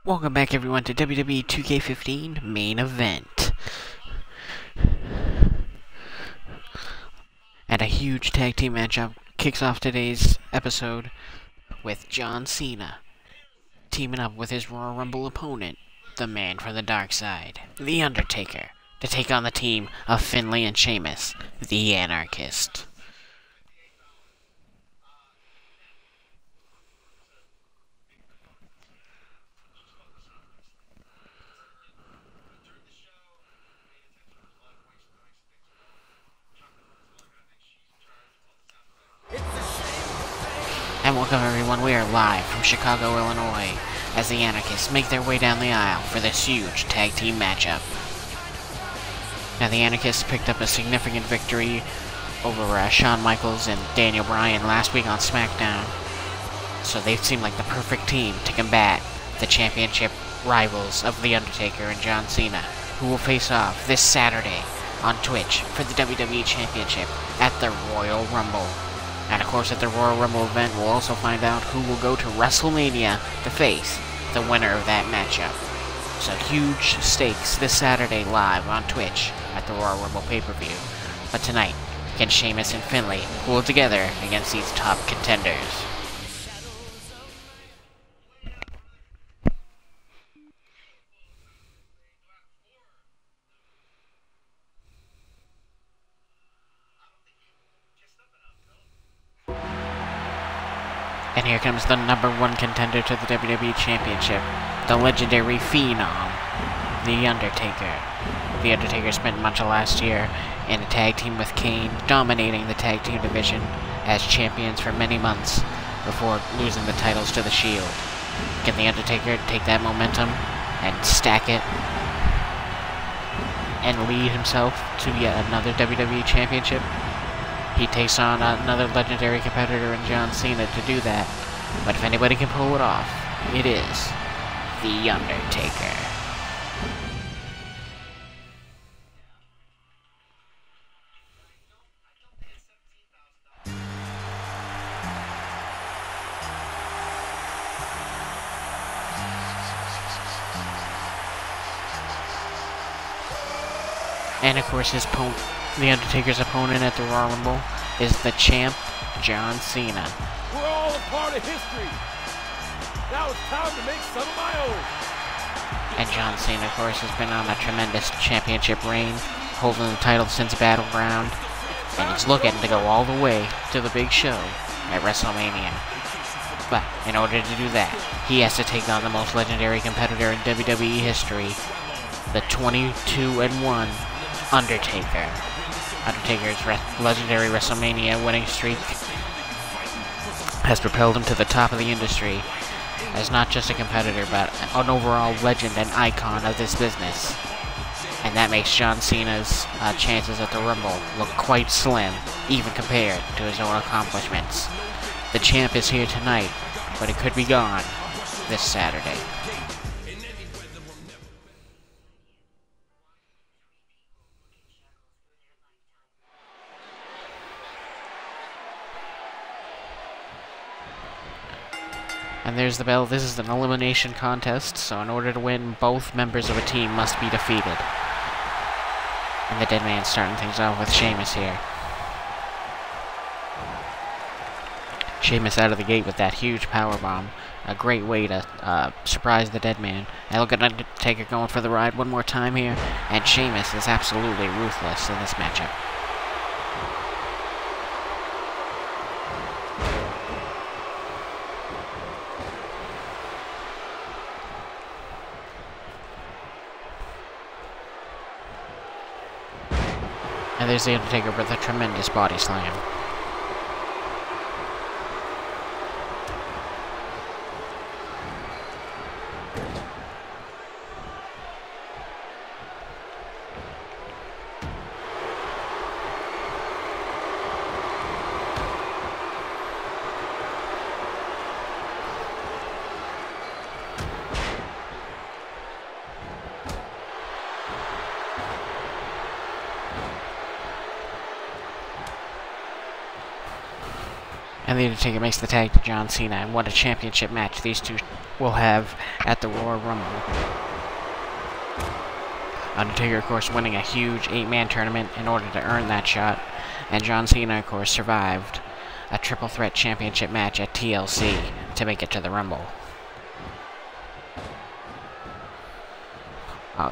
Welcome back everyone to WWE 2K15 Main Event. And a huge tag team matchup kicks off today's episode with John Cena teaming up with his Royal Rumble opponent, the man from the dark side, The Undertaker, to take on the team of Finlay and Sheamus, the Anarchist. And welcome everyone, we are live from Chicago, Illinois, as the Anarchists make their way down the aisle for this huge tag team matchup. Now the Anarchists picked up a significant victory over Shawn Michaels and Daniel Bryan last week on SmackDown, so they seem like the perfect team to combat the championship rivals of The Undertaker and John Cena, who will face off this Saturday on Twitch for the WWE Championship at the Royal Rumble. And of course, at the Royal Rumble event, we'll also find out who will go to WrestleMania to face the winner of that matchup. So huge stakes this Saturday live on Twitch at the Royal Rumble pay-per-view. But tonight, can Sheamus and Finlay pull together against these top contenders? And here comes the #1 contender to the WWE Championship, the legendary Phenom, The Undertaker. The Undertaker spent much of last year in a tag team with Kane, dominating the tag team division as champions for many months before losing the titles to The Shield. Can The Undertaker take that momentum and stack it and lead himself to yet another WWE Championship? He takes on another legendary competitor in John Cena to do that. But if anybody can pull it off, it is The Undertaker. And of course, The Undertaker's opponent at the Royal Rumble is the champ, John Cena. We're all a part of history. Now it's time to make some of my own. And John Cena, of course, has been on a tremendous championship reign, holding the title since Battleground, and he's looking to go all the way to the big show at WrestleMania. But in order to do that, he has to take on the most legendary competitor in WWE history, the 22-1 Undertaker. Undertaker's legendary WrestleMania winning streak has propelled him to the top of the industry as not just a competitor, but an overall legend and icon of this business. And that makes John Cena's chances at the Rumble look quite slim, even compared to his own accomplishments. The champ is here tonight, but it could be gone this Saturday. And there's the bell. This is an elimination contest, so in order to win, both members of a team must be defeated. And the dead man's starting things off with Sheamus here. Sheamus out of the gate with that huge powerbomb. A great way to surprise the dead man. And look at Undertaker going for the ride one more time here. And Sheamus is absolutely ruthless in this matchup. And there's The Undertaker with a tremendous body slam. And The Undertaker makes the tag to John Cena, and what a championship match these two will have at the Royal Rumble. Undertaker, of course, winning a huge 8-man tournament in order to earn that shot, and John Cena, of course, survived a triple threat championship match at TLC to make it to the Rumble.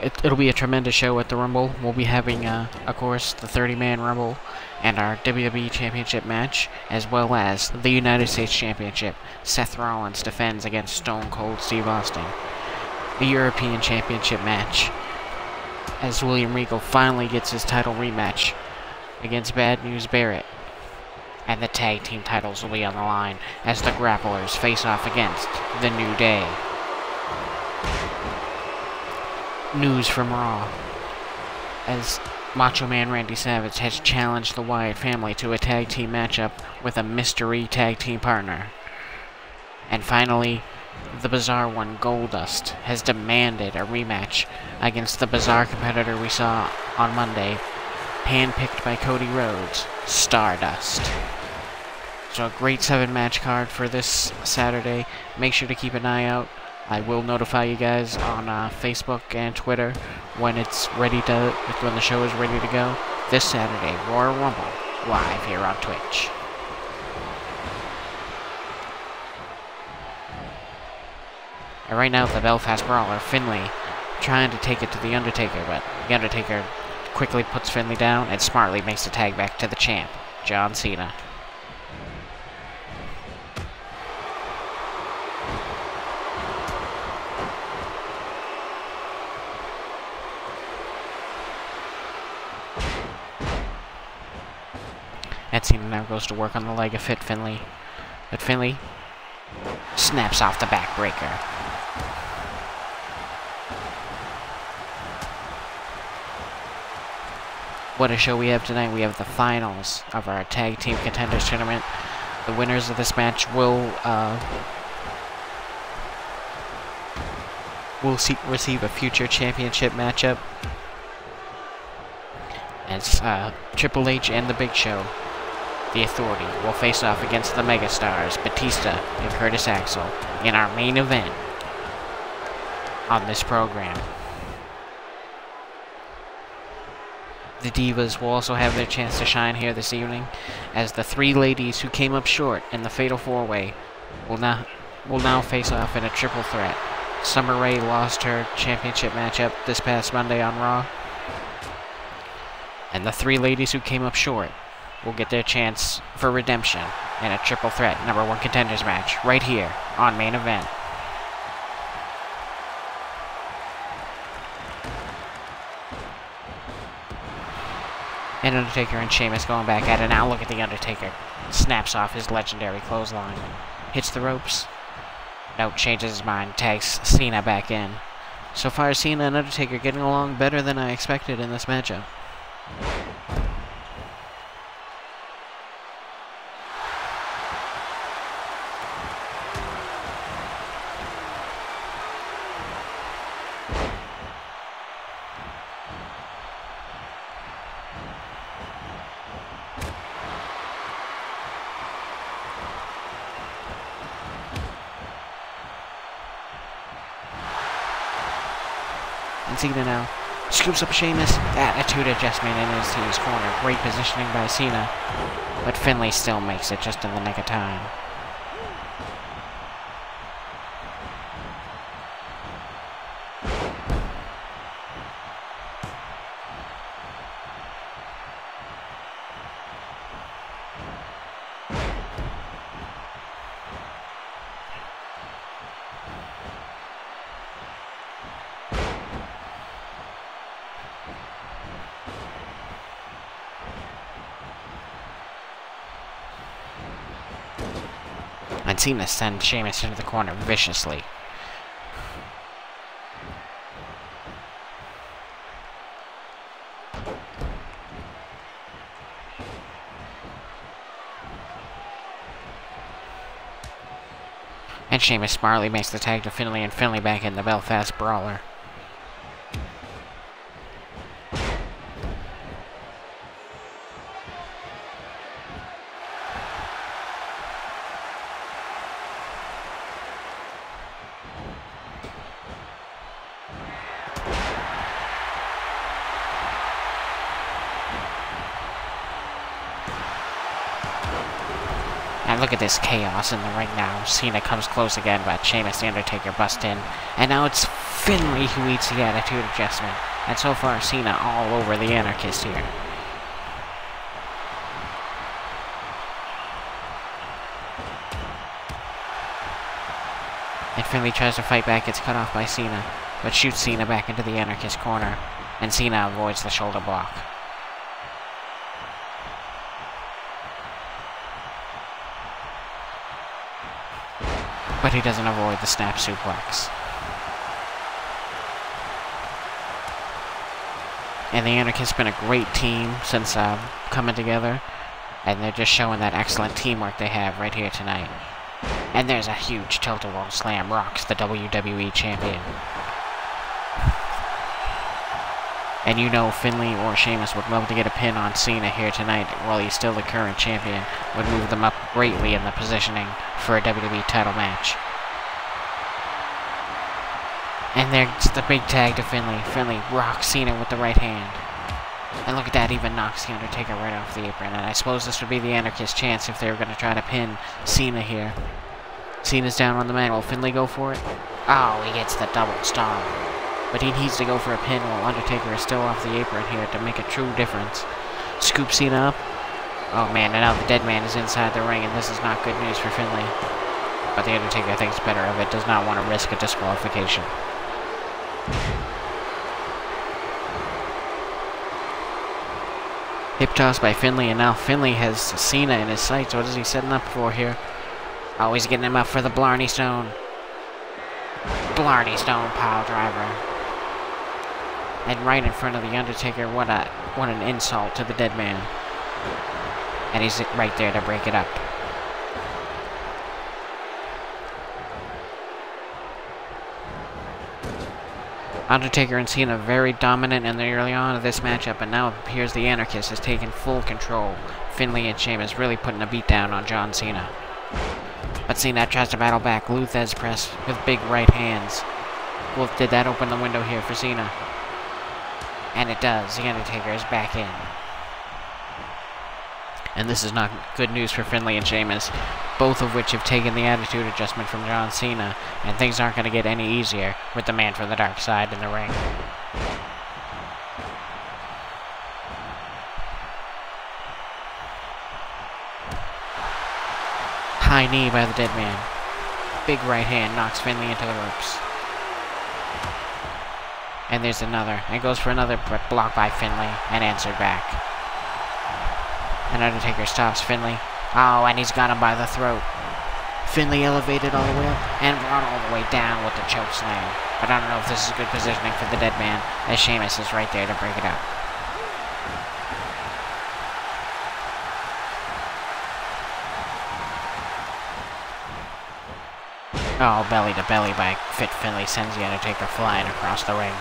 It'll be a tremendous show at the Rumble. We'll be having, of course, the 30-man Rumble and our WWE Championship match, as well as the United States Championship. Seth Rollins defends against Stone Cold Steve Austin. The European Championship match, as William Regal finally gets his title rematch against Bad News Barrett. And the tag team titles will be on the line as the Grapplers face off against the New Day. News from Raw, as Macho Man Randy Savage has challenged the Wyatt family to a tag team matchup with a mystery tag team partner. And finally, the Bizarre One, Goldust, has demanded a rematch against the bizarre competitor we saw on Monday, handpicked by Cody Rhodes, Stardust. So a great 7-match card for this Saturday. Make sure to keep an eye out. I will notify you guys on Facebook and Twitter when it's ready to, when the show is ready to go. This Saturday, Royal Rumble, live here on Twitch. And right now, the Belfast Brawler, Finlay, trying to take it to The Undertaker, but The Undertaker quickly puts Finlay down and smartly makes the tag back to the champ, John Cena. And Cena now goes to work on the leg of Finlay. But Finlay snaps off the backbreaker. What a show we have tonight. We have the finals of our Tag Team Contenders Tournament. The winners of this match will receive a future championship matchup. As Triple H and The Big Show, The Authority, will face off against the megastars Batista and Curtis Axel in our main event on this program. The Divas will also have their chance to shine here this evening, as the 3 ladies who came up short in the Fatal 4-Way will now face off in a triple threat. Summer Rae lost her championship matchup this past Monday on Raw, and the 3 ladies who came up short will get their chance for redemption in a triple threat #1 contenders match right here on Main Event. And Undertaker and Sheamus going back at it. Now look at The Undertaker. Snaps off his legendary clothesline. Hits the ropes. No, changes his mind. Tags Cena back in. So far, Cena and Undertaker getting along better than I expected in this matchup. And Cena now scoops up Sheamus. Attitude adjustment in his team's corner. Great positioning by Cena. But Finlay still makes it just in the nick of time. And Cena sends Sheamus into the corner viciously. And Sheamus smartly makes the tag to Finlay, and Finlay back in the Belfast Brawler. look at this chaos in the ring now. Cena comes close again, but Sheamus the Undertaker busts in. And now it's Finlay who eats the attitude adjustment. And so far, Cena all over the Anarchist here. And Finlay tries to fight back, gets cut off by Cena, but shoots Cena back into the Anarchist corner, and Cena avoids the shoulder block. But he doesn't avoid the snap suplex. And the Anarchists have been a great team since coming together, and they're just showing that excellent teamwork they have right here tonight. And there's a huge tilt-a-whirl slam, rocks the WWE champion. And you know Finlay or Sheamus would love to get a pin on Cena here tonight while he's still the current champion. Would move them up greatly in the positioning for a WWE title match. And there's the big tag to Finlay. Finlay rocks Cena with the right hand. And look at that, even knocks The Undertaker right off the apron. And I suppose this would be the Anarchist's chance if they were going to try to pin Cena here. Cena's down on the mat. Will Finlay go for it? Oh, he gets the double stomp. But he needs to go for a pin while Undertaker is still off the apron here to make a true difference. Scoop Cena up. Oh man, and now the dead man is inside the ring, and this is not good news for Finlay. But the Undertaker thinks better of it, does not want to risk a disqualification. Hip toss by Finlay, and now Finlay has Cena in his sights. What is he setting up for here? Oh, he's getting him up for the Blarney Stone. Blarney Stone pile driver. And right in front of the Undertaker, what an insult to the dead man. And he's right there to break it up. Undertaker and Cena very dominant in the early on of this matchup, and now it appears the Anarchist has taken full control. Finlay and Sheamus really putting a beat down on John Cena. But Cena tries to battle back. Luthez press with big right hands. Wolf, did that open the window here for Cena? And it does. The Undertaker is back in. And this is not good news for Finlay and Sheamus, both of which have taken the attitude adjustment from John Cena, and things aren't going to get any easier with the man from the dark side in the ring. High knee by the dead man. Big right hand knocks Finlay into the ropes. And there's another. And goes for another, but blocked by Finlay and answered back. And Undertaker stops Finlay. Oh, and he's got him by the throat. Finlay elevated all the way up and brought all the way down with the choke slam. But I don't know if this is good positioning for the dead man, as Sheamus is right there to break it up. Oh, belly to belly by Fit Finlay sends the Undertaker flying across the ring.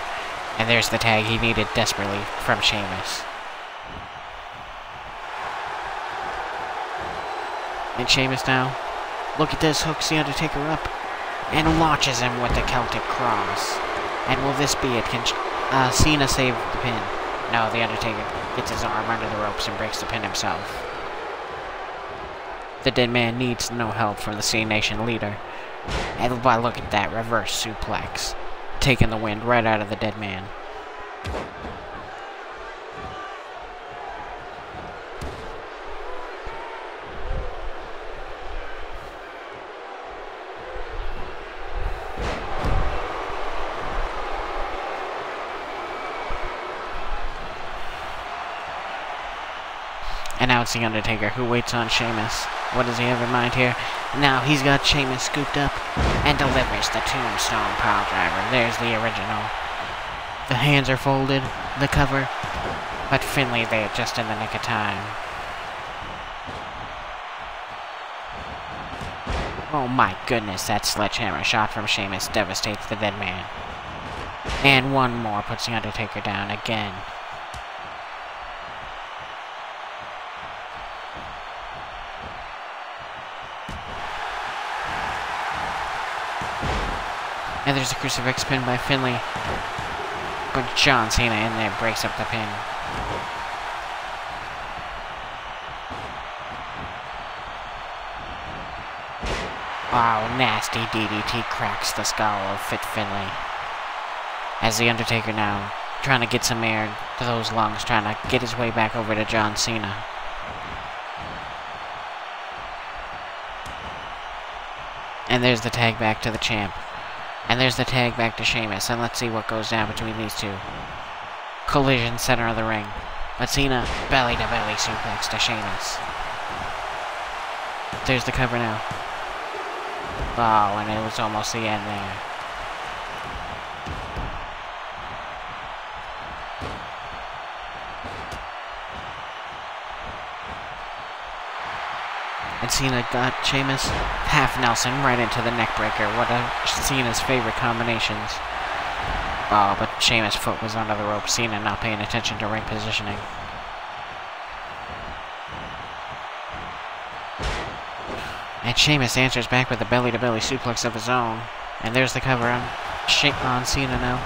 And there's the tag he needed desperately from Sheamus. And Sheamus now, look at this, hooks the Undertaker up and launches him with the Celtic Cross. And will this be it? Can Cena save the pin? No, the Undertaker gets his arm under the ropes and breaks the pin himself. The dead man needs no help from the C Nation leader. And look at that reverse suplex, taking the wind right out of the dead man. And now it's the Undertaker who waits on Sheamus. What does he have in mind here? Now he's got Sheamus scooped up and delivers the Tombstone Piledriver. There's the original. The hands are folded, the cover, but Finlay there just in the nick of time. Oh my goodness, that sledgehammer shot from Sheamus devastates the dead man. And one more puts the Undertaker down again. And there's a crucifix pin by Finlay. But John Cena in there breaks up the pin. Oh, nasty DDT cracks the skull of Fit Finlay. As The Undertaker now trying to get some air to those lungs, trying to get his way back over to John Cena. And there's the tag back to the champ. And there's the tag back to Sheamus. And let's see what goes down between these two. Collision center of the ring. But Cena belly-to-belly suplex to Sheamus. There's the cover now. Oh, and it was almost the end there. And Cena got Sheamus half Nelson right into the neck breaker. One of Cena's favorite combinations. Oh, but Sheamus' foot was under the rope. Cena not paying attention to ring positioning. And Sheamus answers back with a belly-to-belly suplex of his own. And there's the cover on Cena now.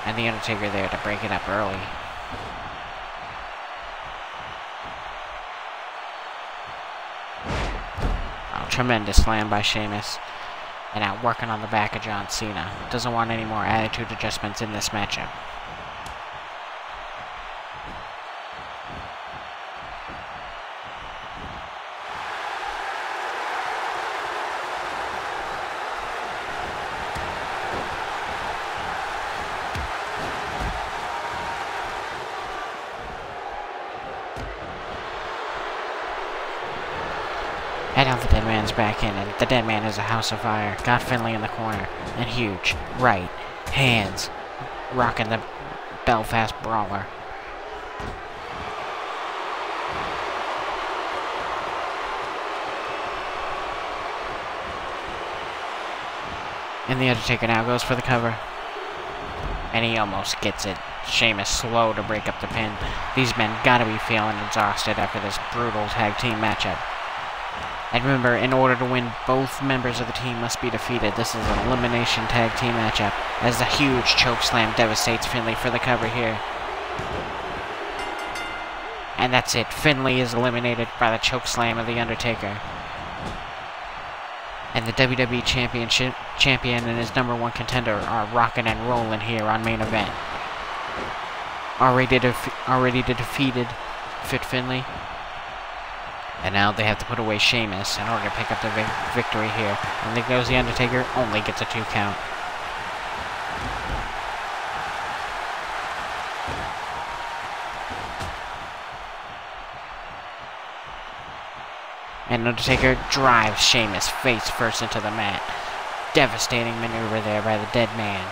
And The Undertaker there to break it up early. Oh, tremendous slam by Sheamus. And now working on the back of John Cena. Doesn't want any more attitude adjustments in this matchup. And now the Dead Man's back in, and the Dead Man is a house of fire. Got Finlay in the corner, and huge right hands, rocking the Belfast Brawler. And The Undertaker now goes for the cover. And he almost gets it. Sheamus slow to break up the pin. These men gotta be feeling exhausted after this brutal tag team matchup. And remember, in order to win, both members of the team must be defeated. This is an elimination tag team matchup, as the huge chokeslam devastates Finlay for the cover here. And that's it. Finlay is eliminated by the chokeslam of The Undertaker. And the WWE champion and his #1 contender are rocking and rolling here on Main Event. Already defeated Fit Finlay. And now they have to put away Sheamus in order to pick up the victory here. And there goes The Undertaker, only gets a 2 count. And Undertaker drives Sheamus face first into the mat. Devastating maneuver there by the Dead Man.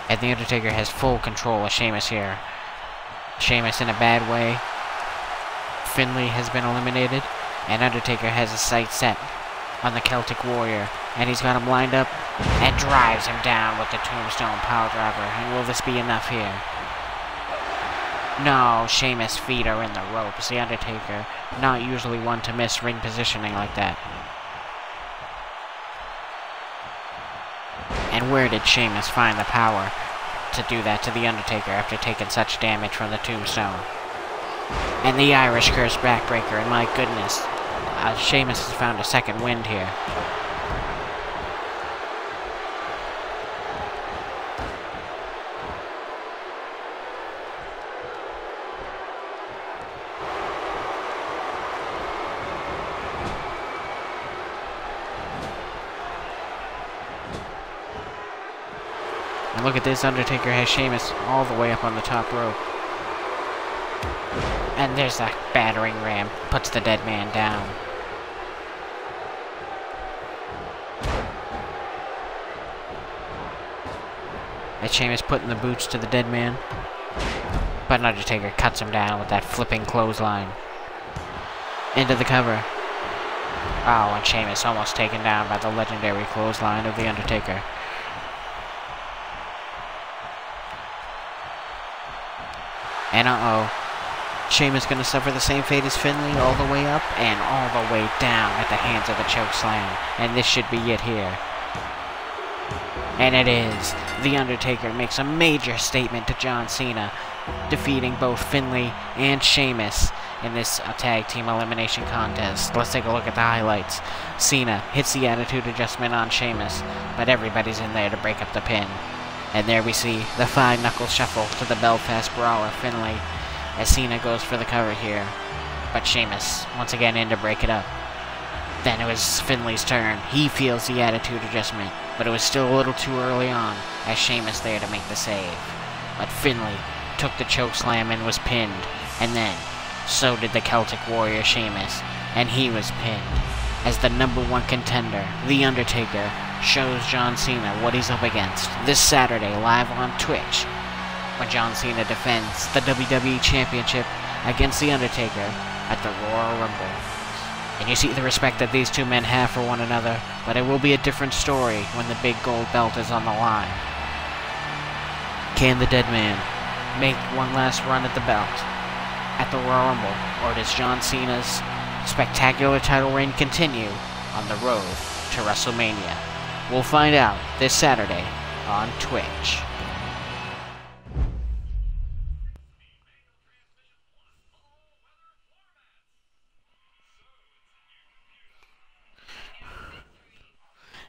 And The Undertaker has full control of Sheamus here. Sheamus in a bad way. Finlay has been eliminated. And Undertaker has his sights set on the Celtic Warrior. And he's got him lined up and drives him down with the Tombstone Piledriver. And will this be enough here? No, Sheamus' feet are in the ropes. The Undertaker, not usually one to miss ring positioning like that. And where did Sheamus find the power to do that to The Undertaker after taking such damage from the Tombstone? And the Irish Curse backbreaker, and my goodness, Sheamus has found a second wind here. And look at this, Undertaker has Sheamus all the way up on the top rope. And there's that battering ram, puts the Dead Man down. And Sheamus putting the boots to the Dead Man. But Undertaker cuts him down with that flipping clothesline. Into the cover. Oh, and Sheamus almost taken down by the legendary clothesline of The Undertaker. And Sheamus gonna suffer the same fate as Finlay, all the way up and all the way down at the hands of the chokeslam. And this should be it here. And it is. The Undertaker makes a major statement to John Cena, defeating both Finlay and Sheamus in this tag team elimination contest. Let's take a look at the highlights. Cena hits the attitude adjustment on Sheamus, but everybody's in there to break up the pin. And there we see the 5-knuckle shuffle to the Belfast Brawler, Finlay, as Cena goes for the cover here. But Sheamus, once again, in to break it up. Then it was Finlay's turn. He feels the attitude adjustment, but it was still a little too early on, as Sheamus there to make the save. But Finlay took the chokeslam and was pinned, and then so did the Celtic Warrior Sheamus, and he was pinned. As the #1 contender, The Undertaker, shows John Cena what he's up against this Saturday live on Twitch, when John Cena defends the WWE Championship against The Undertaker at the Royal Rumble. And you see the respect that these two men have for one another, but it will be a different story when the big gold belt is on the line. Can the Dead Man make one last run at the belt at the Royal Rumble, or does John Cena's spectacular title reign continue on the road to WrestleMania? We'll find out this Saturday on Twitch.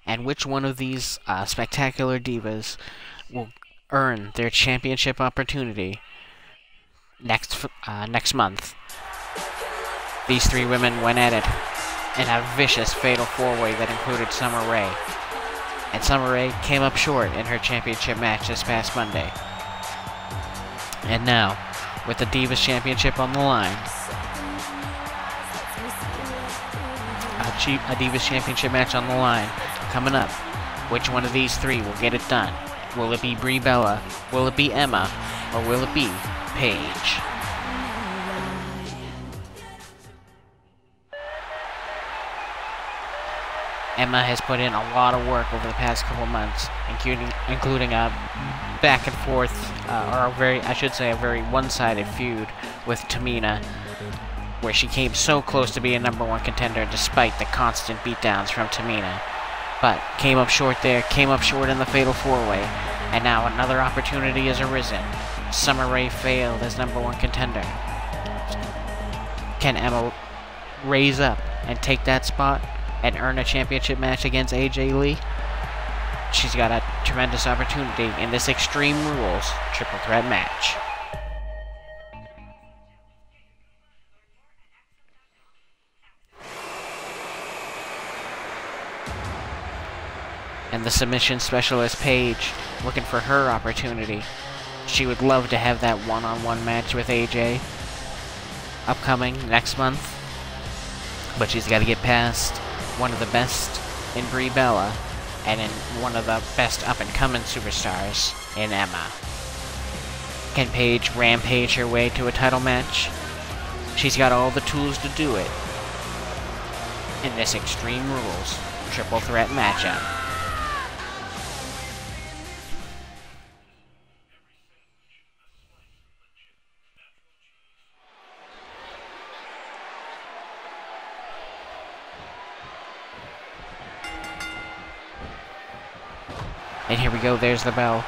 And which one of these spectacular divas will earn their championship opportunity next month? These three women went at it in a vicious fatal four-way that included Summer Rae. And Summer Rae came up short in her championship match this past Monday. And now, with the Divas Championship on the line, a Divas Championship match on the line coming up, which one of these three will get it done? Will it be Brie Bella? Will it be Emma? Or will it be Paige? Emma has put in a lot of work over the past couple months, including a back and forth, or a very one-sided feud with Tamina, where she came so close to being #1 contender despite the constant beatdowns from Tamina. But came up short there, came up short in the Fatal 4-Way, and now another opportunity has arisen. Summer Rae failed as #1 contender. Can Emma raise up and take that spot and earn a championship match against AJ Lee? She's got a tremendous opportunity in this Extreme Rules triple threat match. And the submission specialist Paige, looking for her opportunity. She would love to have that one-on-one match with AJ upcoming next month, but she's got to get past one of the best in Brie Bella and in one of the best up-and-coming superstars in Emma. Can Paige rampage her way to a title match? She's got all the tools to do it in this Extreme Rules triple threat matchup. And here we go, there's the bell.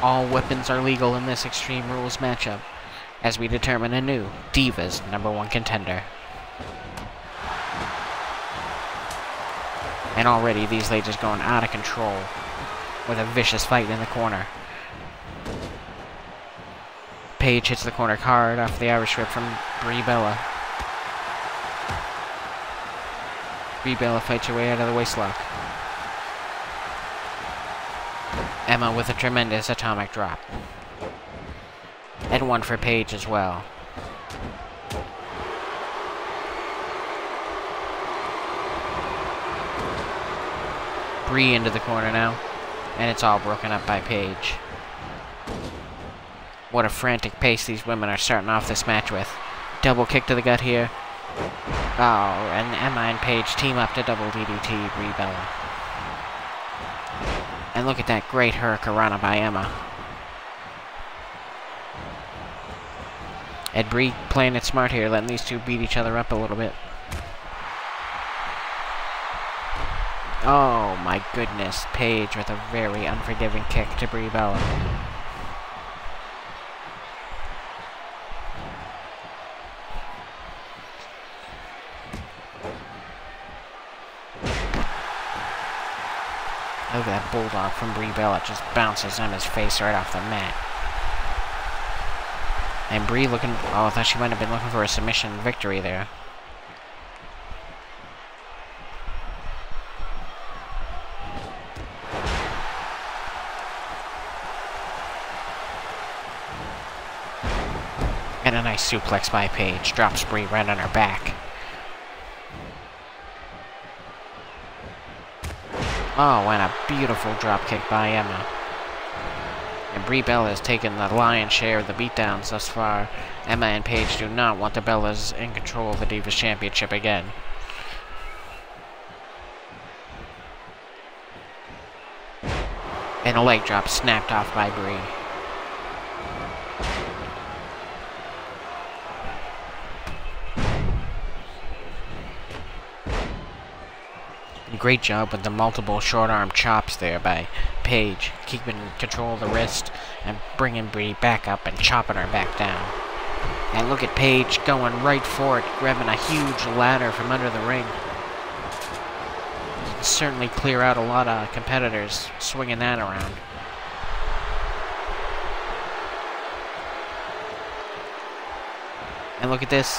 All weapons are legal in this Extreme Rules matchup, as we determine a new Divas #1 contender. And already these ladies going out of control with a vicious fight in the corner. Paige hits the corner hard off the Irish whip from Brie Bella. Brie Bella fights her way out of the waistlock. Emma with a tremendous atomic drop. And one for Paige as well. Brie into the corner now, and it's all broken up by Paige. What a frantic pace these women are starting off this match with. Double kick to the gut here. Oh, and Emma and Paige team up to double DDT Brie Bella. And look at that great Hurricanrana by Emma. And Brie playing it smart here, letting these two beat each other up a little bit. Oh my goodness, Paige with a very unforgiving kick to Brie Bella. Look at that bulldog from Brie Bella. Just bounces Emma's face right off the mat. And Brie looking... Oh, I thought she might have been looking for a submission victory there. And a nice suplex by Paige. Drops Brie right on her back. Oh, and a beautiful dropkick by Emma. And Brie Bella has taken the lion's share of the beatdowns thus far. Emma and Paige do not want the Bellas in control of the Divas Championship again. And a leg drop snapped off by Brie. Great job with the multiple short arm chops there by Paige, keeping control of the wrist and bringing Brie back up and chopping her back down. And look at Paige going right for it, grabbing a huge ladder from under the ring. You can certainly clear out a lot of competitors swinging that around. And look at this.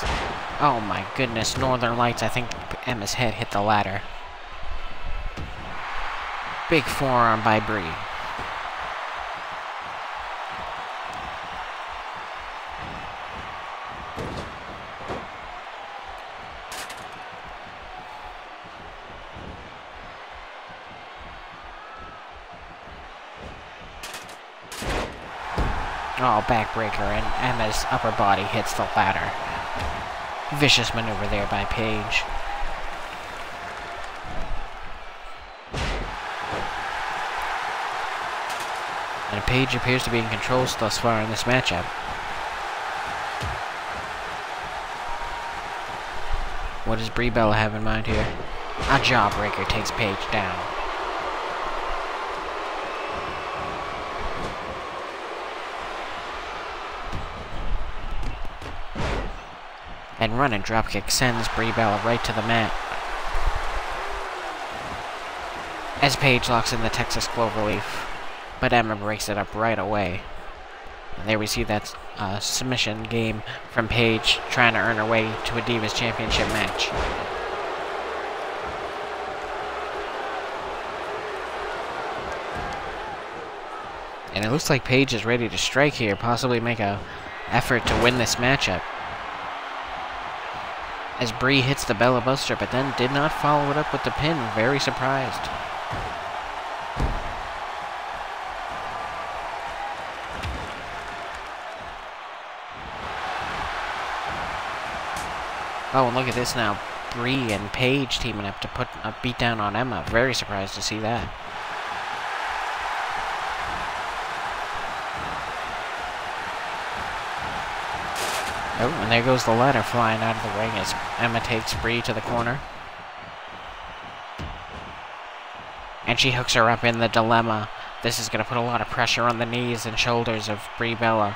Oh my goodness, Northern Lights. I think Emma's head hit the ladder. Big forearm by Brie. Oh, backbreaker, and Emma's upper body hits the ladder. Vicious maneuver there by Paige. And Paige appears to be in control thus far in this matchup. What does Brie Bella have in mind here? A jawbreaker takes Paige down. And running dropkick sends Brie Bella right to the mat. As Paige locks in the Texas Cloverleaf. But Emma breaks it up right away. And there we see that submission game from Paige trying to earn her way to a Divas Championship match. And it looks like Paige is ready to strike here, possibly make an effort to win this matchup. As Brie hits the Bella Buster, but then did not follow it up with the pin. Very surprised. Oh, and look at this now. Brie and Paige teaming up to put a beat down on Emma. Very surprised to see that. Oh, and there goes the ladder flying out of the ring as Emma takes Brie to the corner. And she hooks her up in the dilemma. This is going to put a lot of pressure on the knees and shoulders of Brie Bella.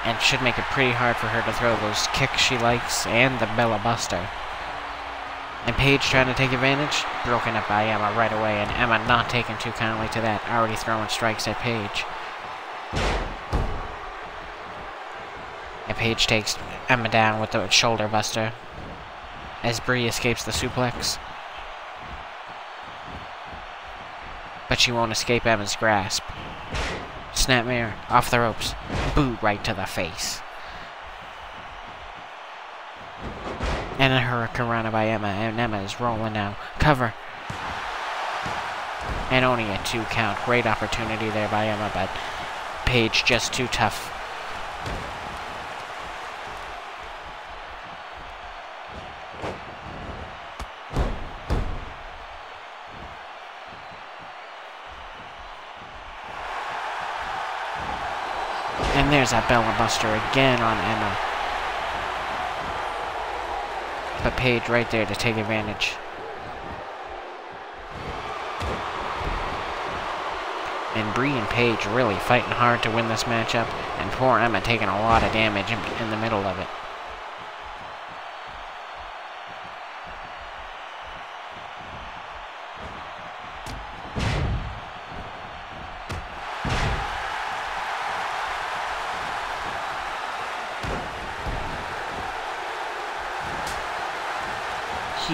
And should make it pretty hard for her to throw those kicks she likes and the Bella Buster. And Paige trying to take advantage, broken up by Emma right away, and Emma not taking too kindly to that, already throwing strikes at Paige. And Paige takes Emma down with the shoulder buster as Brie escapes the suplex. But she won't escape Emma's grasp. Snapmare, off the ropes, boot right to the face. And a hurricanrana by Emma, and Emma is rolling now. Cover. And only a 2 count. Great opportunity there by Emma, but Paige just too tough. And there's that Bella Buster again on Emma. But Paige right there to take advantage. And Brie and Paige really fighting hard to win this matchup. And poor Emma taking a lot of damage in the middle of it.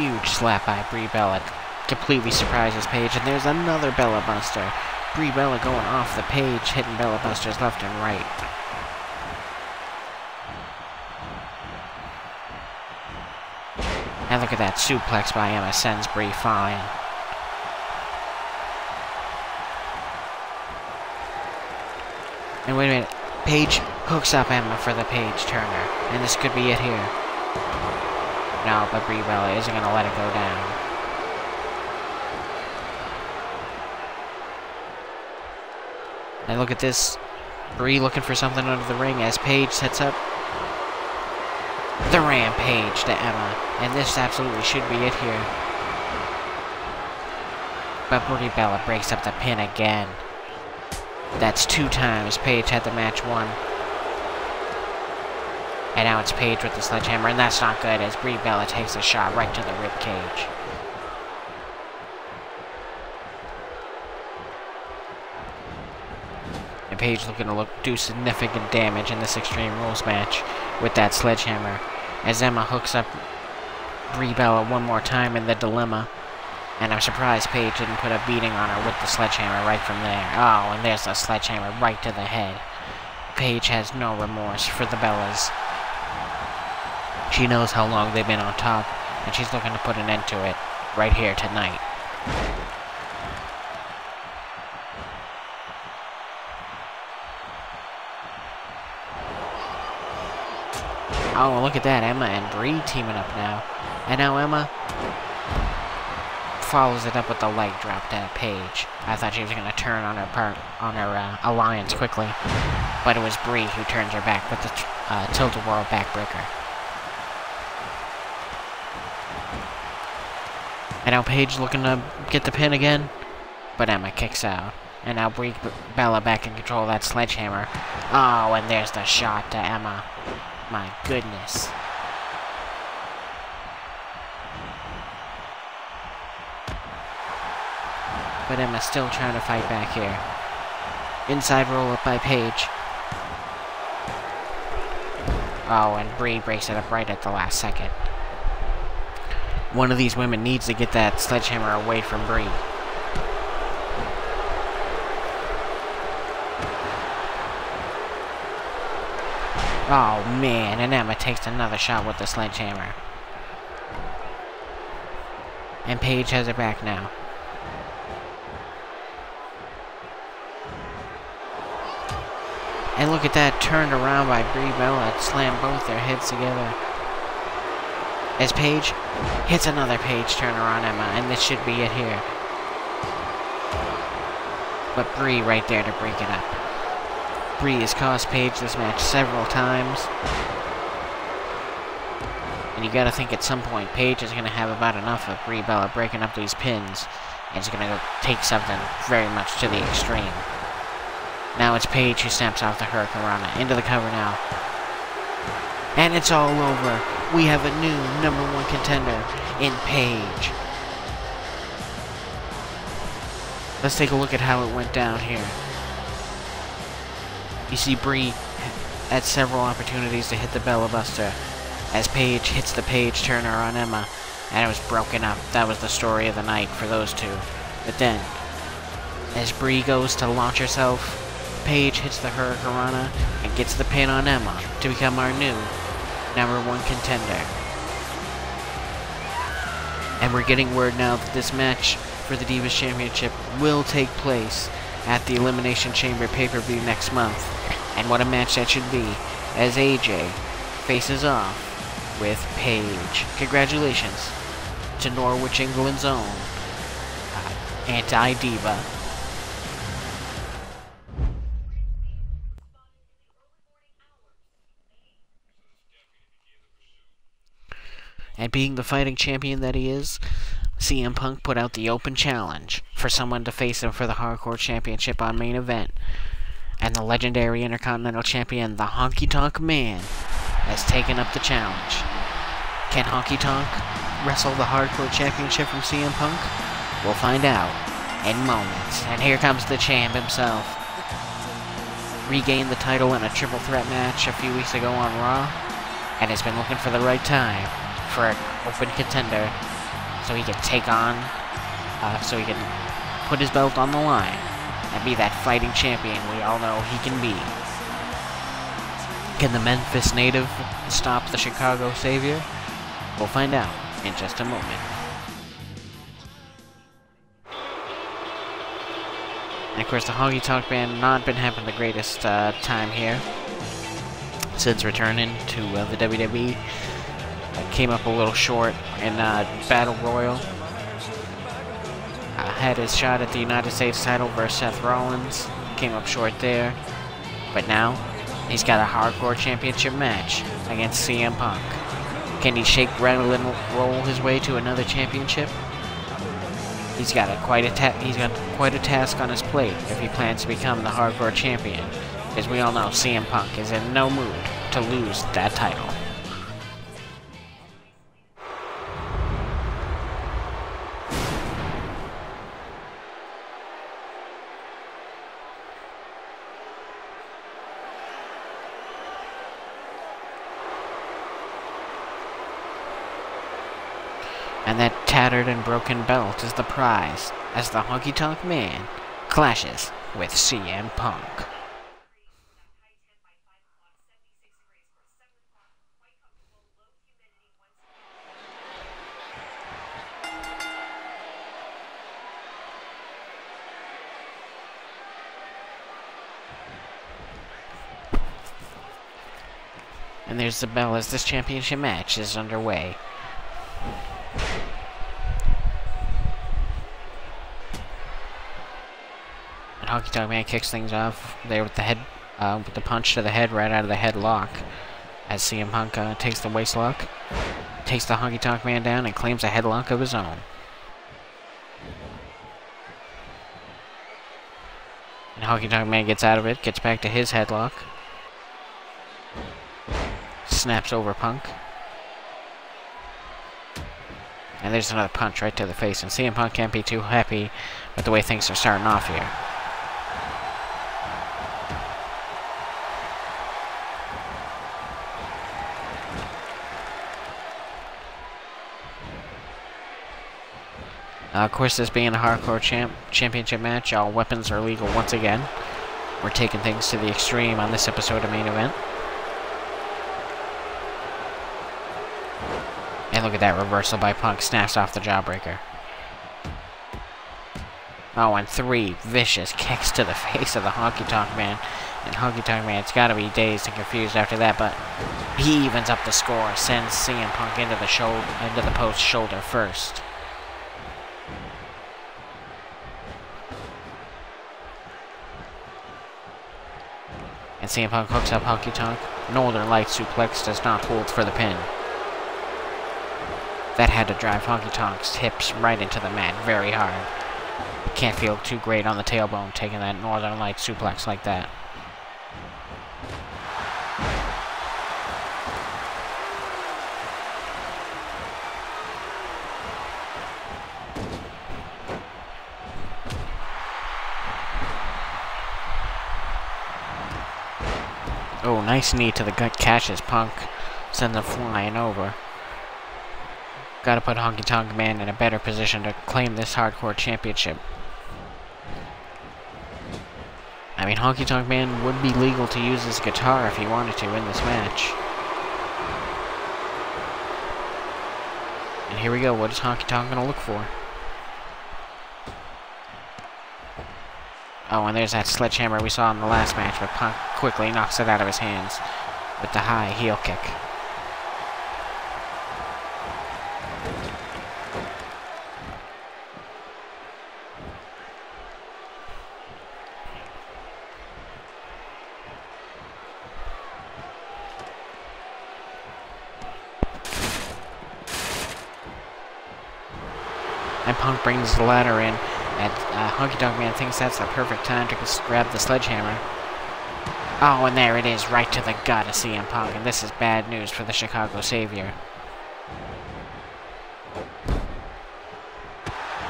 huge slap by Brie Bella completely surprises Paige, and there's another Bella Buster. Brie Bella going off the page, hitting Bella Busters left and right. And look at that suplex by Emma, sends Brie flying. And wait a minute, Paige hooks up Emma for the Paige Turner, and this could be it here. No, but Brie Bella isn't going to let it go down. And look at this, Brie looking for something under the ring as Paige sets up the Rampage to Emma, and this absolutely should be it here. But Brie Bella breaks up the pin again. That's 2 times Paige had the match won. And now it's Paige with the sledgehammer, and that's not good as Brie Bella takes a shot right to the ribcage. And Paige looking to do significant damage in this Extreme Rules match with that sledgehammer, as Emma hooks up Brie Bella one more time in the dilemma. And I'm surprised Paige didn't put a beating on her with the sledgehammer right from there. Oh, and there's the sledgehammer right to the head. Paige has no remorse for the Bellas. She knows how long they've been on top, and she's looking to put an end to it right here tonight. Oh, look at that, Emma and Brie teaming up now. And now Emma follows it up with the leg drop to Paige. I thought she was going to turn on her alliance quickly, but it was Brie who turns her back with the tilt-a-whirl backbreaker. And now Paige looking to get the pin again, but Emma kicks out. And now Brie Bella back in control of that sledgehammer. Oh, and there's the shot to Emma. My goodness. But Emma's still trying to fight back here. Inside roll-up by Paige. Oh, and Brie breaks it up right at the last second. One of these women needs to get that sledgehammer away from Brie. Oh man, and Emma takes another shot with the sledgehammer. And Paige has it back now. And look at that, turned around by Brie Bella, slam both their heads together. As Paige hits another Paige turner on Emma, and this should be it here. But Brie right there to break it up. Brie has cost Paige this match several times. And you gotta think at some point, Paige is gonna have about enough of Brie Bella breaking up these pins, and is gonna go take something very much to the extreme. Now it's Paige who snaps off the Hurricanrana into the cover now. And it's all over. We have a new #1 contender in Paige. Let's take a look at how it went down here. You see Brie had several opportunities to hit the Bella Buster as Paige hits the Paige Turner on Emma, and it was broken up. That was the story of the night for those two. But then, as Brie goes to launch herself, Paige hits the Hurricanrana and gets the pin on Emma to become our new #1 contender. And we're getting word now that this match for the Divas Championship will take place at the Elimination Chamber pay-per-view next month. And what a match that should be, as AJ faces off with Paige. Congratulations to Norwich, England's own Anti-Diva. And being the fighting champion that he is, CM Punk put out the open challenge for someone to face him for the Hardcore Championship on Main Event. And the legendary Intercontinental Champion, the Honky Tonk Man, has taken up the challenge. Can Honky Tonk wrestle the Hardcore Championship from CM Punk? We'll find out in moments. And here comes the champ himself. Regained the title in a triple threat match a few weeks ago on Raw, and has been looking for the right time for an open contender so he can take on, so he can put his belt on the line and be that fighting champion we all know he can be. Can the Memphis native stop the Chicago Savior? We'll find out in just a moment. And of course, the Honky Tonk Man not been having the greatest time here since returning to the WWE. Came up a little short in Battle Royal. Had his shot at the United States title versus Seth Rollins. Came up short there. But now, he's got a hardcore championship match against CM Punk. Can he shake, rattle, and roll his way to another championship? He's got quite a task on his plate if he plans to become the hardcore champion. As we all know, CM Punk is in no mood to lose that title. And that tattered and broken belt is the prize, as the Honky Tonk Man clashes with CM Punk. And there's the bell as this championship match is underway. Honky Tonk Man kicks things off there with the head, with the punch to the head right out of the headlock. As CM Punk takes the waistlock, takes the Honky Tonk Man down, and claims a headlock of his own. And Honky Tonk Man gets out of it, gets back to his headlock, snaps over Punk, and there's another punch right to the face. And CM Punk can't be too happy with the way things are starting off here. Of course, this being a hardcore championship match, all weapons are legal once again. We're taking things to the extreme on this episode of Main Event. And look at that reversal by Punk, snaps off the jawbreaker. Oh, and 3 vicious kicks to the face of the Honky Tonk Man. And Honky Tonk Man's got to be dazed and confused after that, but he evens up the score, sends CM Punk into the post shoulder first. And CM Punk hooks up Honky Tonk. Northern Light suplex does not hold for the pin. That had to drive Honky Tonk's hips right into the mat very hard. Can't feel too great on the tailbone taking that Northern Light suplex like that. Oh, nice knee to the gut catches Punk. Sends him flying over. Gotta put Honky Tonk Man in a better position to claim this hardcore championship. I mean, Honky Tonk Man would be legal to use his guitar if he wanted to in this match. And here we go, what is Honky Tonk gonna look for? Oh, and there's that sledgehammer we saw in the last match, but Punk quickly knocks it out of his hands with the high heel kick. And Punk brings the ladder in, and Honky Tonk Man thinks that's the perfect time to grab the sledgehammer. Oh, and there it is, right to the gut of CM Punk, and this is bad news for the Chicago Savior.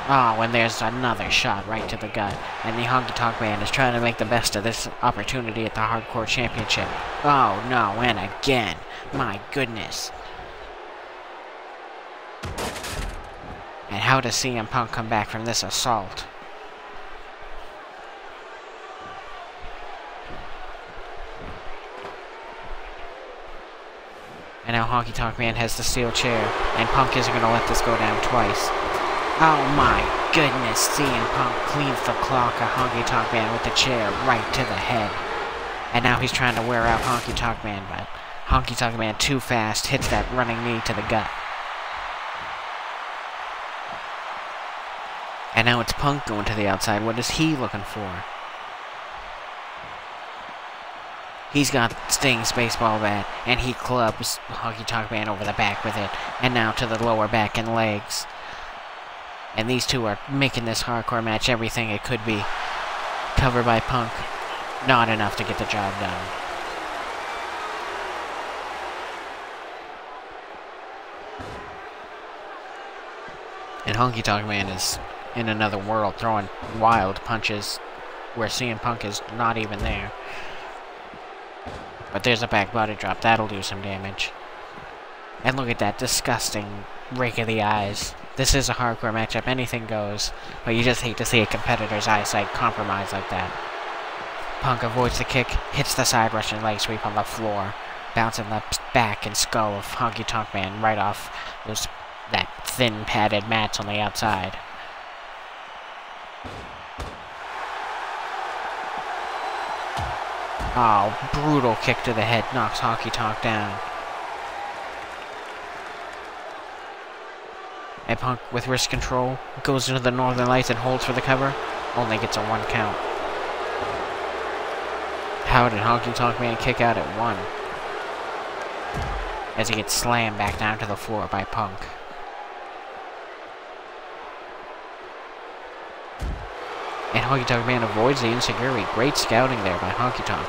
Oh, and there's another shot right to the gut, and the Honky Tonk Man is trying to make the best of this opportunity at the Hardcore Championship. Oh no, and again, my goodness. And How does CM Punk come back from this assault? And now Honky Tonk Man has the steel chair, and Punk isn't going to let this go down twice. Oh my goodness, CM Punk cleans the clock of Honky Tonk Man with the chair right to the head. And now he's trying to wear out Honky Tonk Man, but Honky Tonk Man too fast hits that running knee to the gut. And now it's Punk going to the outside. What is he looking for? He's got Sting's baseball bat, and he clubs Honky Tonk Man over the back with it, and now to the lower back and legs. And these two are making this hardcore match everything it could be. Covered by Punk. Not enough to get the job done. And Honky Tonk Man is in another world, throwing wild punches where CM Punk is not even there. But there's a back body drop. That'll do some damage. And look at that disgusting rake of the eyes. This is a hardcore matchup. Anything goes. But you just hate to see a competitor's eyesight compromised like that. Punk avoids the kick, hits the side Russian leg sweep on the floor, bouncing the back and skull of Honky Tonk Man right off that thin padded mats on the outside. Oh, brutal kick to the head knocks Honky Tonk down. And Punk, with wrist control, goes into the Northern Lights and holds for the cover. Only gets a 1 count. How did Honky Tonk Man kick out at 1? As he gets slammed back down to the floor by Punk. And Honky Tonk Man avoids the insecurity. Great scouting there by Honky Tonk.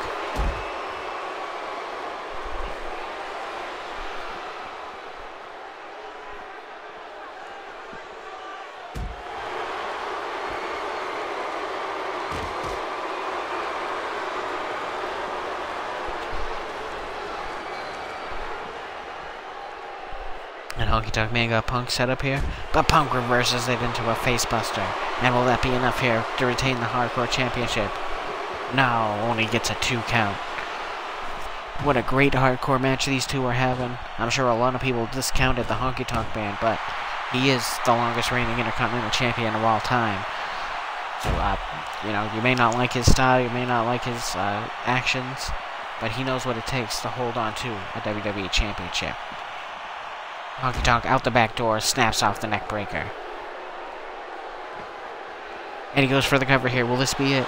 And Honky Tonk Man got Punk set up here, but Punk reverses it into a facebuster. And will that be enough here to retain the Hardcore Championship? No, only gets a 2 count. What a great hardcore match these two are having. I'm sure a lot of people discounted the Honky Tonk Man, but he is the longest reigning Intercontinental Champion of all time. So, you know, you may not like his style, you may not like his actions, but he knows what it takes to hold on to a WWE Championship. Honky Tonk out the back door, snaps off the neck breaker. And he goes for the cover here. Will this be it?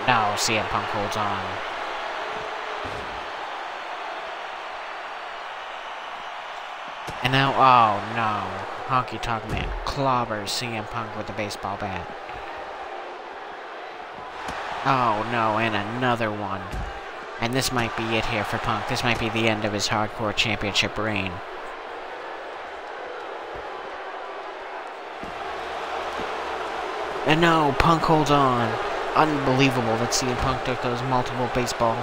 No, CM Punk holds on. And now, oh no. Honky Tonk Man clobbers CM Punk with the baseball bat. Oh no, and another one. And this might be it here for Punk. This might be the end of his Hardcore Championship reign. And no, Punk holds on. Unbelievable that CM Punk took those multiple baseball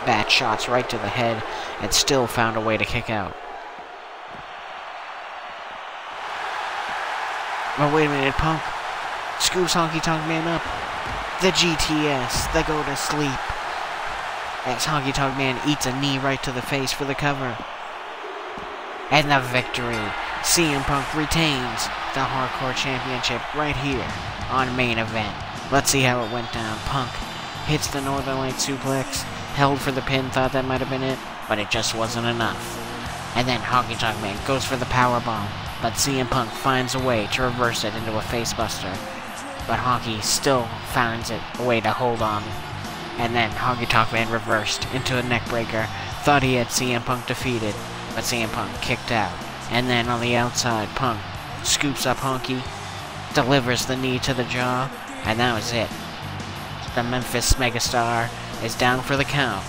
bat shots right to the head and still found a way to kick out. Oh, wait a minute, Punk scoops Honky Tonk Man up. The GTS, they go to sleep. As Honky Tonk Man eats a knee right to the face for the cover. And the victory. CM Punk retains the Hardcore Championship right here on Main Event. Let's see how it went down. Punk hits the Northern Light suplex, held for the pin, thought that might have been it, but it just wasn't enough. And then Honky Tonk Man goes for the powerbomb, but CM Punk finds a way to reverse it into a facebuster. But Honky still finds a way to hold on. And then Honky Tonk Man reversed into a neckbreaker. Thought he had CM Punk defeated, but CM Punk kicked out. And then on the outside, Punk scoops up Honky, delivers the knee to the jaw, and that was it. The Memphis Megastar is down for the count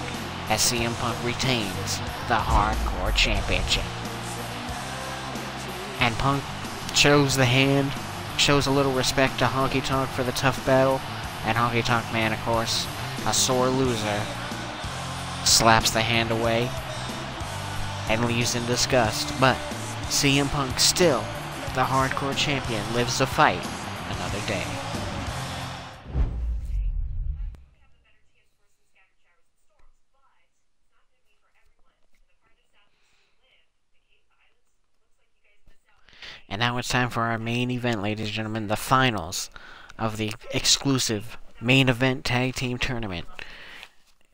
as CM Punk retains the Hardcore Championship. And Punk shows the hand, shows a little respect to Honky Tonk for the tough battle, and Honky Tonk Man, of course, a sore loser, slaps the hand away and leaves in disgust. But CM Punk still the hardcore champion lives to fight another day. And now it's time for our main event, ladies and gentlemen, the finals of the exclusive main event tag team tournament.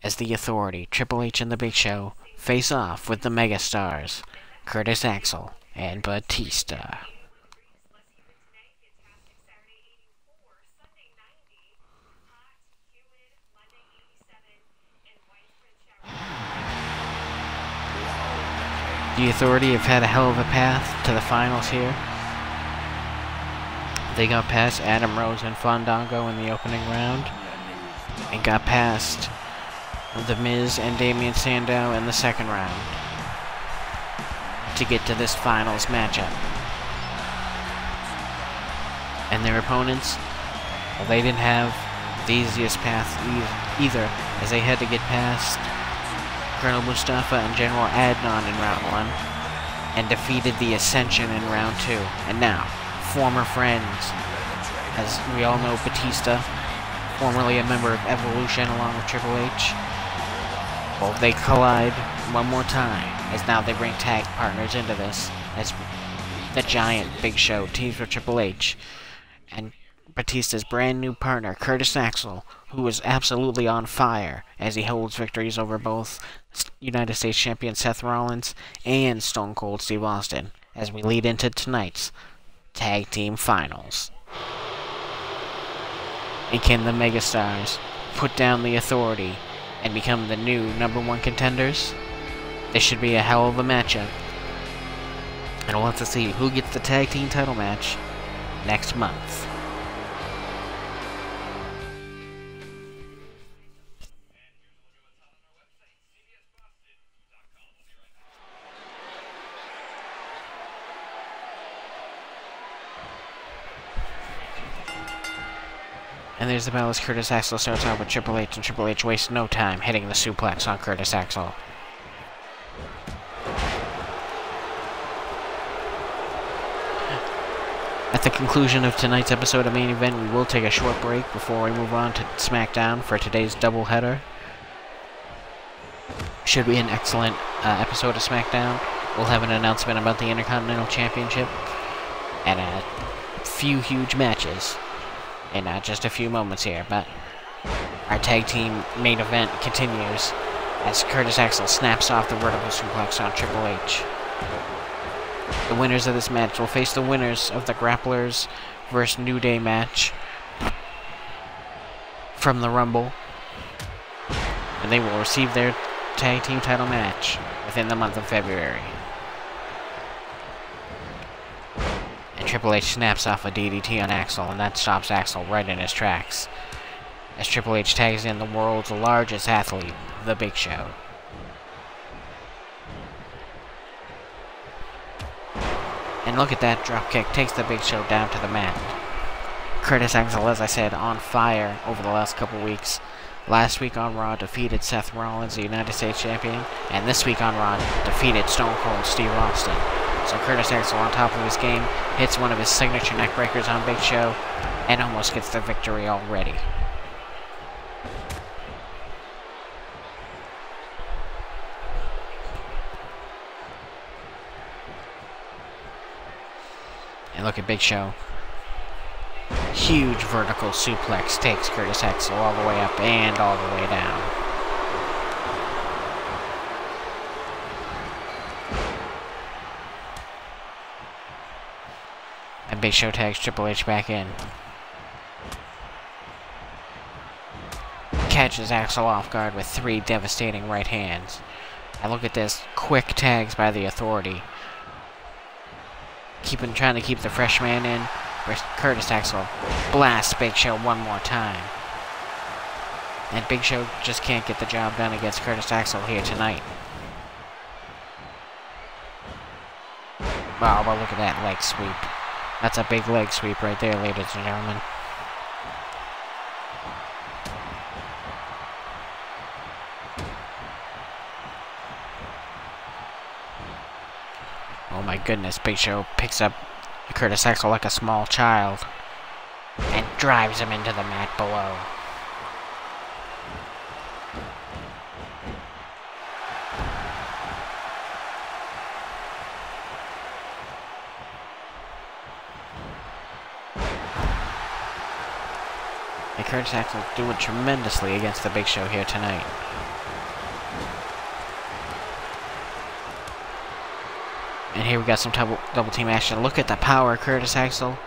As the Authority, Triple H and the Big Show face off with the megastars, Curtis Axel and Batista. The Authority have had a hell of a path to the finals here. They got past Adam Rose and Fandango in the opening round, and got past The Miz and Damian Sandow in the second round to get to this finals matchup. And their opponents, well, they didn't have the easiest path either, as they had to get past Colonel Mustafa and General Adnan in round 1, and defeated the Ascension in round 2. And now, former friends, as we all know, Batista, formerly a member of Evolution along with Triple H, well, they collide one more time, as now they bring tag partners into this, as the Giant Big Show teams with Triple H, and Batista's brand new partner, Curtis Axel, who is absolutely on fire as he holds victories over both United States Champion Seth Rollins and Stone Cold Steve Austin, as we lead into tonight's Tag Team Finals. And can the Megastars put down the Authority and become the new #1 contenders? This should be a hell of a matchup. And we'll have to see who gets the tag team title match next month. And there's the bell as Curtis Axel starts out with Triple H, and Triple H wastes no time hitting the suplex on Curtis Axel. At the conclusion of tonight's episode of Main Event, we will take a short break before we move on to SmackDown for today's doubleheader. Should be an excellent episode of SmackDown. We'll have an announcement about the Intercontinental Championship and a few huge matches in just a few moments here, but our tag team main event continues as Curtis Axel snaps off the vertical suplex on Triple H. The winners of this match will face the winners of the Grapplers vs. New Day match from the Rumble, and they will receive their tag team title match within the month of February. Triple H snaps off a DDT on Axel, and that stops Axel right in his tracks, as Triple H tags in the world's largest athlete, the Big Show. And look at that dropkick, takes the Big Show down to the mat. Curtis Axel, as I said, on fire over the last couple weeks. Last week on Raw, defeated Seth Rollins, the United States Champion, and this week on Raw, defeated Stone Cold Steve Austin. So Curtis Axel, on top of his game, hits one of his signature neckbreakers on Big Show, and almost gets the victory already. And look at Big Show. Huge vertical suplex takes Curtis Axel all the way up and all the way down. And Big Show tags Triple H back in. Catches Axel off guard with 3 devastating right hands. And look at this, quick tags by the Authority. Trying to keep the fresh man in. Curtis Axel blasts Big Show one more time. And Big Show just can't get the job done against Curtis Axel here tonight. Wow, well, look at that leg sweep. That's a big leg sweep right there, ladies and gentlemen. Oh my goodness, Big Show picks up Curtis Axel like a small child and drives him into the mat below. And Curtis Axel doing tremendously against the Big Show here tonight. And here we got some double team action. Look at the power of Curtis Axel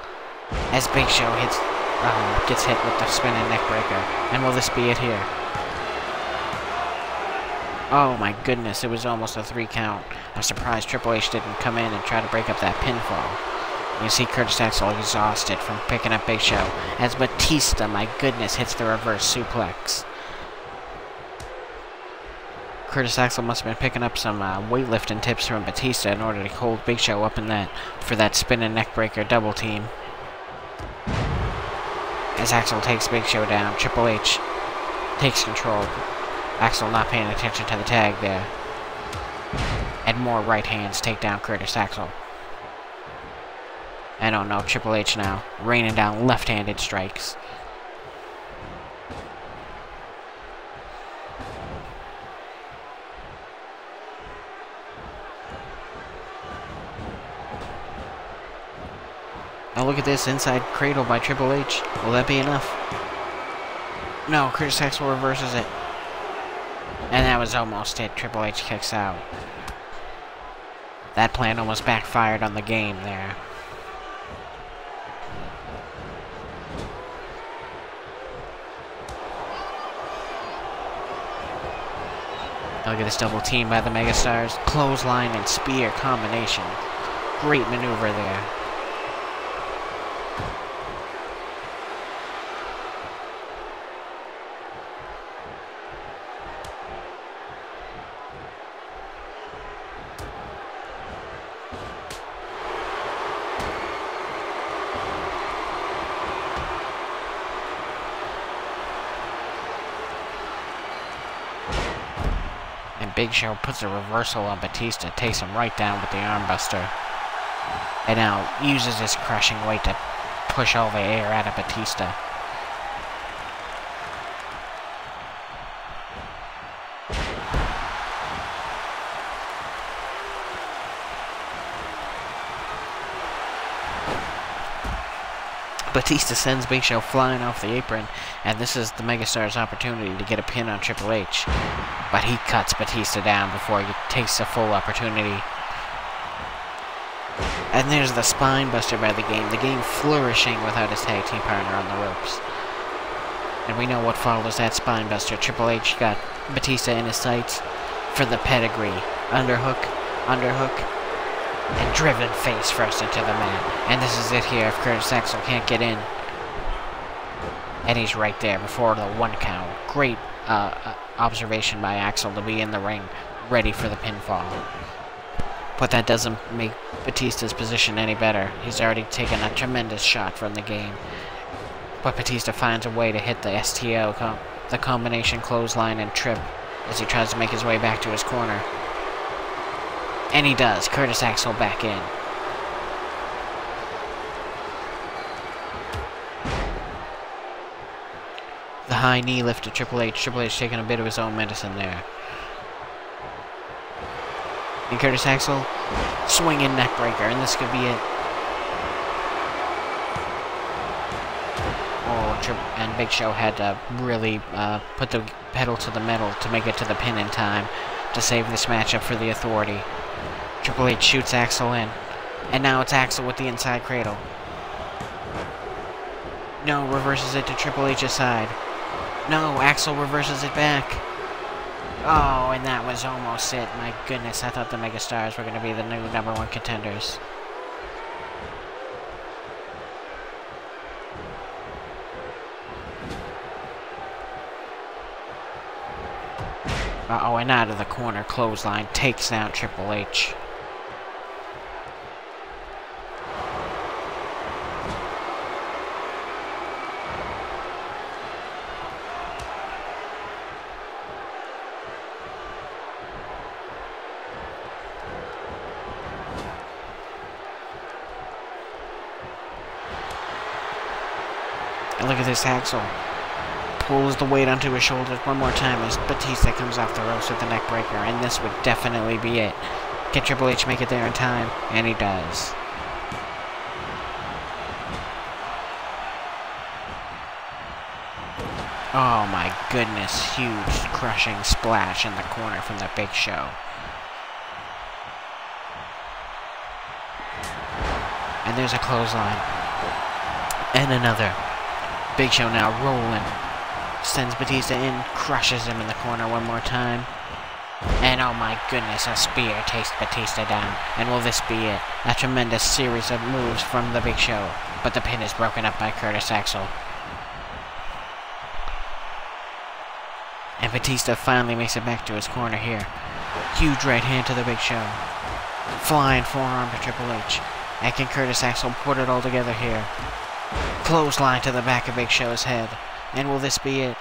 as Big Show gets hit with the spinning neck breaker. And will this be it here? Oh my goodness, it was almost a 3 count. I'm surprised Triple H didn't come in and try to break up that pinfall. You see Curtis Axel exhausted from picking up Big Show as Batista, my goodness, hits the reverse suplex. Curtis Axel must have been picking up some weightlifting tips from Batista in order to hold Big Show up in for that spinning neckbreaker double team. As Axel takes Big Show down, Triple H takes control. Axel not paying attention to the tag there. And more right hands take down Curtis Axel. And oh no, Triple H now raining down left-handed strikes. Now look at this inside cradle by Triple H. Will that be enough? No, Curtis Axel reverses it. And that was almost it. Triple H kicks out. That plan almost backfired on the game there. Look at this double team by the Megastars. Clothesline and spear combination. Great maneuver there. Big Show puts a reversal on Batista, takes him right down with the armbuster, and now uses his crushing weight to push all the air out of Batista. Batista sends Big Show flying off the apron, and this is the Megastar's opportunity to get a pin on Triple H. But he cuts Batista down before he takes a full opportunity. And there's the spine buster by the game flourishing without his tag team partner on the ropes. And we know what follows that spine buster. Triple H got Batista in his sights for the pedigree. Underhook, and driven face first into the mat. And this is it here if Curtis Axel can't get in. And he's right there before the 1 count. Great observation by Axel to be in the ring, ready for the pinfall. But that doesn't make Batista's position any better. He's already taken a tremendous shot from the game. But Batista finds a way to hit the STO, the combination clothesline and trip, as he tries to make his way back to his corner. And he does. Curtis Axel back in. The high knee lift to Triple H. Triple H taking a bit of his own medicine there. And Curtis Axel swinging neckbreaker, and this could be it. Oh, and Big Show had to really put the pedal to the metal to make it to the pin in time to save this matchup for the Authority. Triple H shoots Axel in, and now it's Axel with the inside cradle. No, reverses it to Triple H's side. No, Axel reverses it back. Oh, and that was almost it. My goodness, I thought the Megastars were going to be the new #1 contenders. Uh-oh, and out of the corner, clothesline takes down Triple H. And look at this, Axel pulls the weight onto his shoulders one more time as Batista comes off the ropes with the neck breaker, and this would definitely be it. Can Triple H make it there in time? And he does. Oh my goodness, huge crushing splash in the corner from the Big Show. And there's a clothesline. And another. Big Show now rolling. Sends Batista in, crushes him in the corner one more time. And oh my goodness, a spear takes Batista down. And will this be it? A tremendous series of moves from the Big Show. But the pin is broken up by Curtis Axel. And Batista finally makes it back to his corner here. Huge right hand to the Big Show. Flying forearm to Triple H. And can Curtis Axel put it all together here? Clothesline to the back of Big Show's head. And will this be it?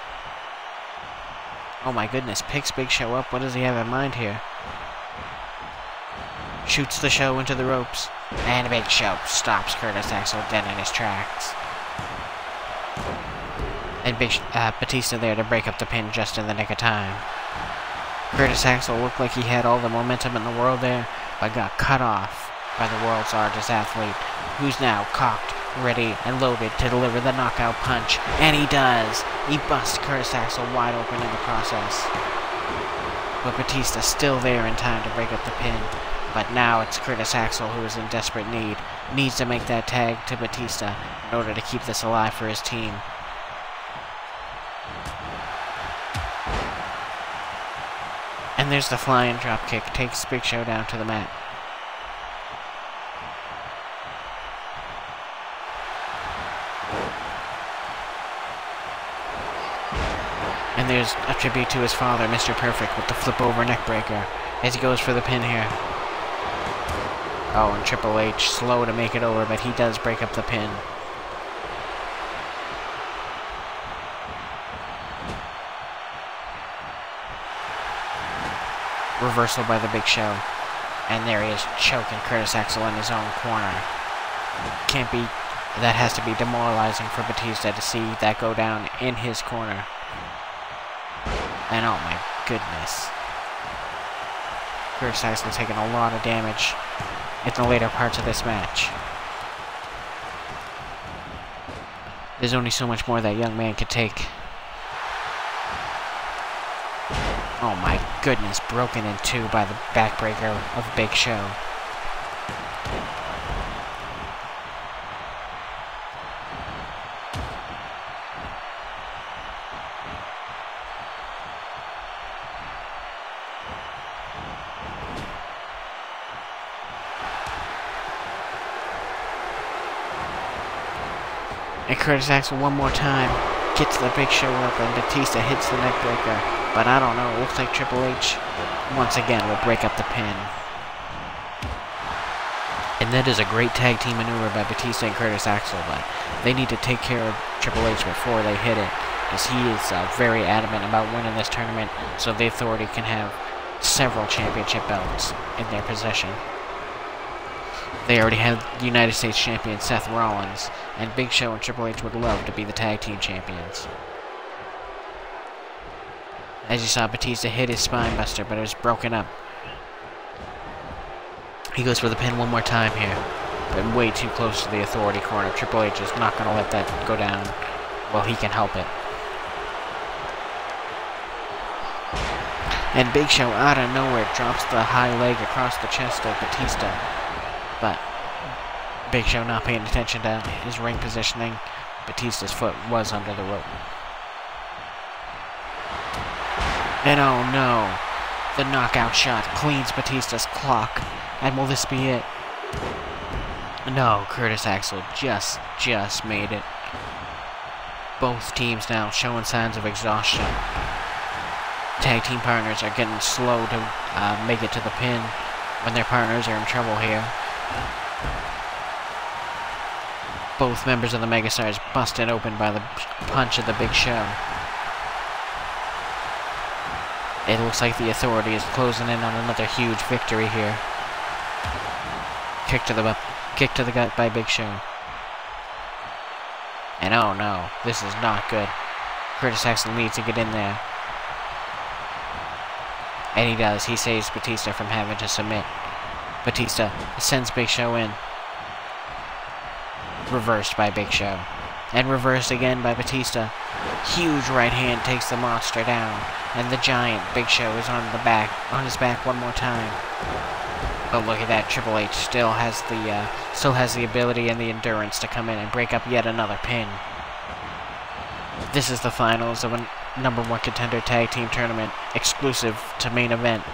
Oh my goodness, picks Big Show up. What does he have in mind here? Shoots the Show into the ropes. And Big Show stops Curtis Axel dead in his tracks. And Batista there to break up the pin just in the nick of time. Curtis Axel looked like he had all the momentum in the world there, but got cut off by the world's largest athlete, who's now cocked, ready, and loaded to deliver the knockout punch. And he does! He busts Curtis Axel wide open in the process. But Batista's still there in time to break up the pin. But now it's Curtis Axel who is in desperate need. Needs to make that tag to Batista in order to keep this alive for his team. And there's the flying dropkick. Takes Big Show down to the mat. And there's a tribute to his father, Mr. Perfect, with the flip-over neckbreaker as he goes for the pin here. Oh, and Triple H slow to make it over, but he does break up the pin. Reversal by the Big Show. And there he is, choking Curtis Axel in his own corner. Can't be... That has to be demoralizing for Batista to see that go down in his corner. And oh my goodness. Curtis Axel taking a lot of damage in the later parts of this match. There's only so much more that young man could take. Oh my goodness, broken in two by the backbreaker of Big Show. And Curtis Axel one more time gets the Big Show up, and Batista hits the neckbreaker. But I don't know, it looks like Triple H once again will break up the pin. And that is a great tag team maneuver by Batista and Curtis Axel, but they need to take care of Triple H before they hit it, as he is very adamant about winning this tournament, so the Authority can have several championship belts in their possession. They already have the United States champion Seth Rollins, and Big Show and Triple H would love to be the tag team champions. As you saw, Batista hit his spine buster, but it was broken up. He goes for the pin one more time here, but way too close to the Authority corner. Triple H is not going to let that go down. Well, he can help it. And Big Show, out of nowhere, drops the high leg across the chest of Batista. But Big Show not paying attention to his ring positioning. Batista's foot was under the rope. And oh no, the knockout shot cleans Batista's clock. And will this be it? No, Curtis Axel just made it. Both teams now showing signs of exhaustion. Tag team partners are getting slow to make it to the pin when their partners are in trouble here. Both members of the Megastars busted open by the punch of the Big Show. It looks like the Authority is closing in on another huge victory here. Kick to the gut by Big Show. And oh no, this is not good. Curtis Axel needs to get in there. And he does. He saves Batista from having to submit. Batista sends Big Show in. Reversed by Big Show. And reversed again by Batista. Huge right hand takes the monster down. And the giant Big Show is on his back one more time. But look at that, Triple H still has the ability and the endurance to come in and break up yet another pin. This is the finals of a #1 contender tag team tournament, exclusive to main event.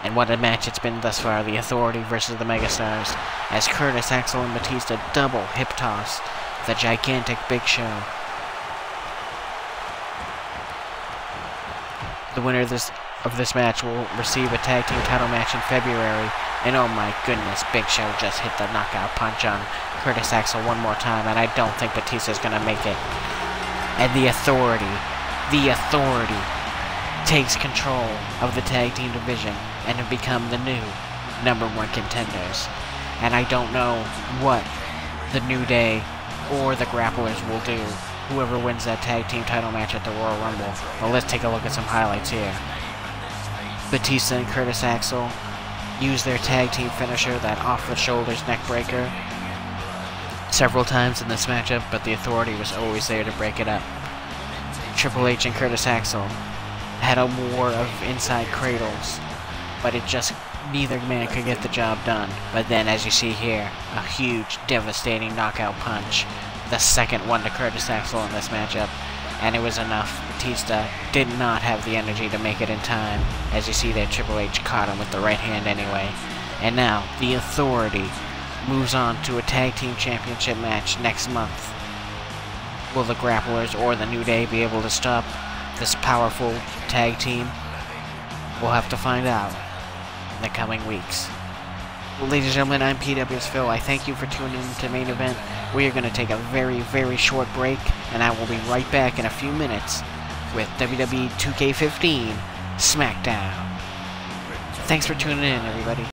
And what a match it's been thus far, the Authority versus the Megastars, as Curtis Axel and Batista double hip toss the gigantic Big Show. The winner of this match will receive a tag team title match in February. And oh my goodness, Big Show just hit the knockout punch on Curtis Axel one more time, and I don't think Batista's gonna make it. And the Authority takes control of the tag team division and have become the new #1 contenders. And I don't know what the New Day or the Grapplers will do, whoever wins that tag team title match at the Royal Rumble. Well, let's take a look at some highlights here. Batista and Curtis Axel use their tag team finisher, that off-the-shoulders neckbreaker, several times in this matchup, but the Authority was always there to break it up. Triple H and Curtis Axel had a war of inside cradles, but neither man could get the job done. But then, as you see here, a huge, devastating knockout punch, the second one to Curtis Axel in this matchup, and it was enough. Batista did not have the energy to make it in time. As you see there, Triple H caught him with the right hand anyway. And now, the Authority moves on to a tag team championship match next month. Will the Grapplers or the New Day be able to stop this powerful tag team? We'll have to find out in the coming weeks. Well, ladies and gentlemen, I'm PW's Phil. I thank you for tuning in to Main Event. We are going to take a very, very short break, and I will be right back in a few minutes with WWE 2K15 SmackDown. Thanks for tuning in, everybody.